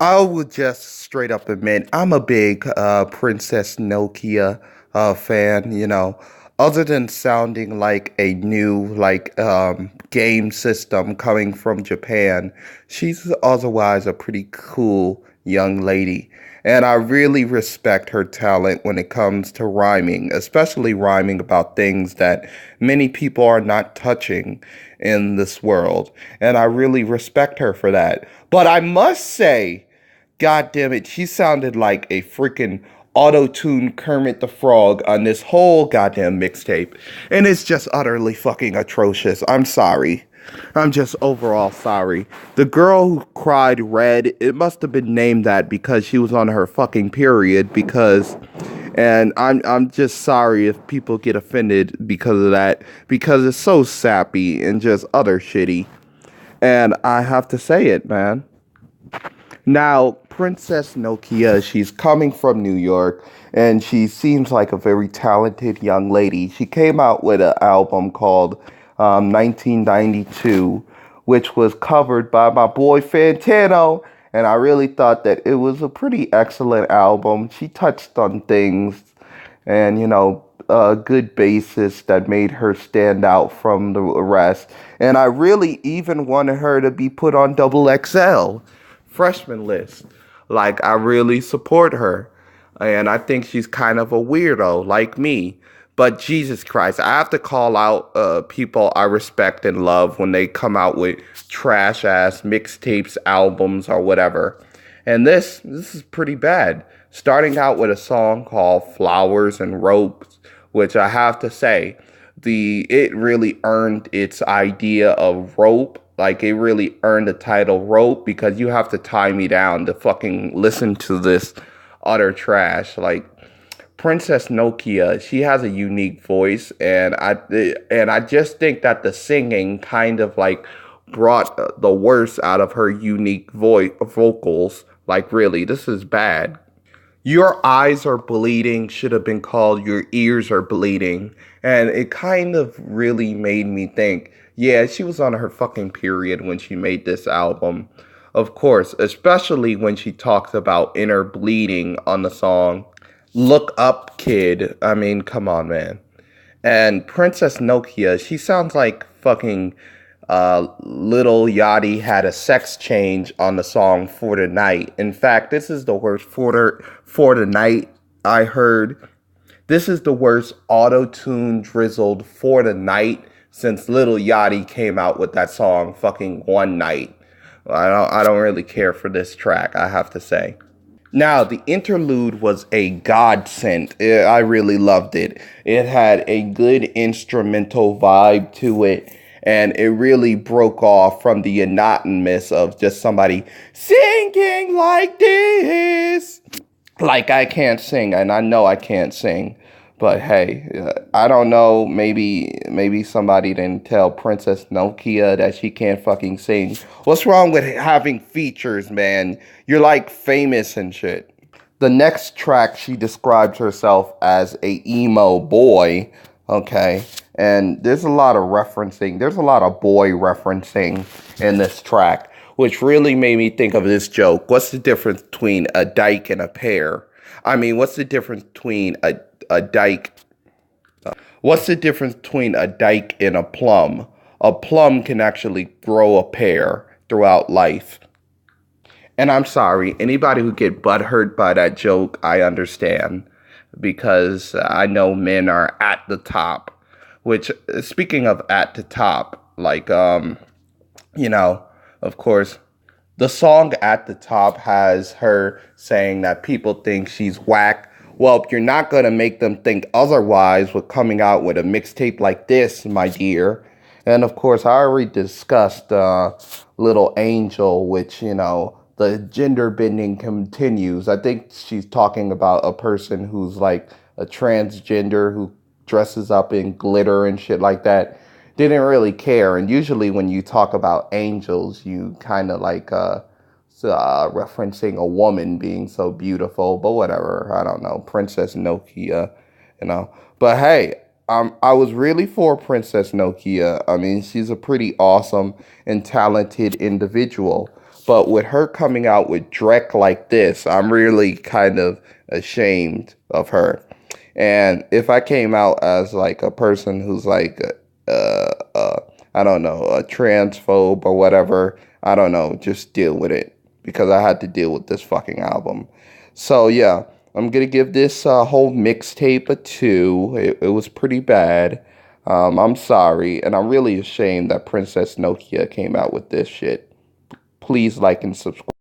I would just straight up admit I'm a big Princess Nokia fan, Other than sounding like a new game system coming from Japan, she's otherwise a pretty cool young lady. And I really respect her talent when it comes to rhyming, especially rhyming about things that many people are not touching in this world. And I really respect her for that. But I must say, God damn it, she sounded like a freaking auto-tuned Kermit the Frog on this whole goddamn mixtape. And it's just utterly fucking atrocious. I'm sorry. I'm just overall sorry. The girl who cried red, it must have been named that because she was on her fucking period and I'm just sorry if people get offended because of that because it's so sappy and just utter shitty. And I have to say it, man. Now, Princess Nokia, she's coming from New York and she seems like a very talented young lady. She came out with an album called 1992, which was covered by my boy Fantano. And I really thought that it was a pretty excellent album. She touched on things and, a good basis that made her stand out from the rest. And I really even wanted her to be put on double XL freshman list. Like, I really support her. And I think she's kind of a weirdo, like me. But Jesus Christ, I have to call out people I respect and love when they come out with trash ass mixtapes, albums, or whatever. And this is pretty bad. Starting out with a song called Flowers and Ropes, which I have to say, it really earned its idea of rope. Like, it really earned the title rope because you have to tie me down to fucking listen to this utter trash. Like, Princess Nokia, she has a unique voice, and I just think that the singing kind of like brought the worst out of her unique vocals. Like, really, this is bad. Your eyes are bleeding should have been called Your Ears Are Bleeding. And it kind of really made me think, yeah, she was on her fucking period when she made this album. Of course, especially when she talks about inner bleeding on the song Look Up Kid. I mean, come on, man. And Princess Nokia, she sounds like fucking Little Yachty had a sex change on the song For the Night. In fact, this is the worst For the Night I heard. This is the worst auto-tune drizzled For the Night since Little Yachty came out with that song fucking One Night. I don't really care for this track, I have to say. Now, the interlude was a godsend. I really loved it. It had a good instrumental vibe to it, and it really broke off from the monotonous of just somebody singing like this. Like, I can't sing, and I know I can't sing. But hey, I don't know. Maybe somebody didn't tell Princess Nokia that she can't fucking sing. What's wrong with having features, man? You're like famous and shit. The next track, she describes herself as a emo boy. Okay, and there's a lot of referencing. There's a lot of boy referencing in this track, which really made me think of this joke. What's the difference between a dyke and a pear? I mean, what's the difference between a dyke? What's the difference between a dyke and a plum? A plum can actually grow a pear throughout life. And I'm sorry, anybody who get butthurt by that joke, I understand. Because I know men are at the top. Which, speaking of at the top, of course, the song At the Top has her saying that people think she's whack. Well, you're not going to make them think otherwise with coming out with a mixtape like this, my dear. And of course, I already discussed Little Angel, which, the gender bending continues. I think she's talking about a person who's like a transgender who dresses up in glitter and shit like that. Didn't really care. And usually when you talk about angels, you kind of like referencing a woman being so beautiful, but whatever. I don't know. Princess Nokia. But hey, I was really for Princess Nokia. I mean, she's a pretty awesome and talented individual. But with her coming out with Drek like this, I'm really kind of ashamed of her. And if I came out as like a person who's like, I don't know, a transphobe or whatever, I don't know, just deal with it because I had to deal with this fucking album. So yeah, I'm gonna give this whole mixtape a 2. It was pretty bad. I'm sorry, and I'm really ashamed that Princess Nokia came out with this shit. Please like and subscribe.